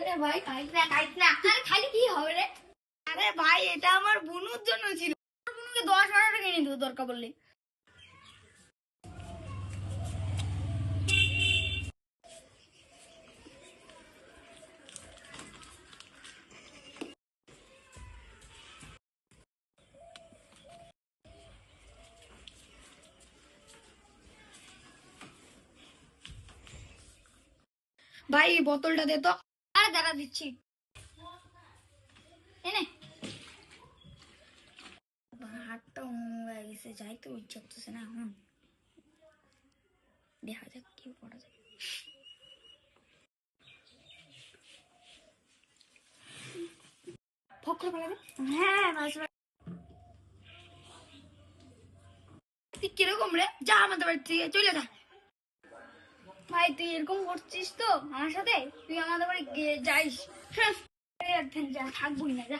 আরে ভাই খাইস না আরে খালি কি হবে রে? আরে ভাই এটা আমার বুনুর জন্য ছিল, বুনুকে 10-12 টাকা কিনে দিব দরকার বললে। ভাই বোতলটা দে তো। আরে দাঁড়া দিচ্ছি, এনে। হাতটা হয়ে গেছে, যাইতে ইচ্ছা করতেছে না এখন, দেখা যাক কি করা যায়। ফকর ফেলা দে। হ্যাঁ তুই কিরকম রে, যা আমাদের বাড়ি থেকে চলে যা। ভাই তুই এরকম করছিস তো আমার সাথে, তুই আমাদের বাড়ি যাইস, থাকবই না, যা।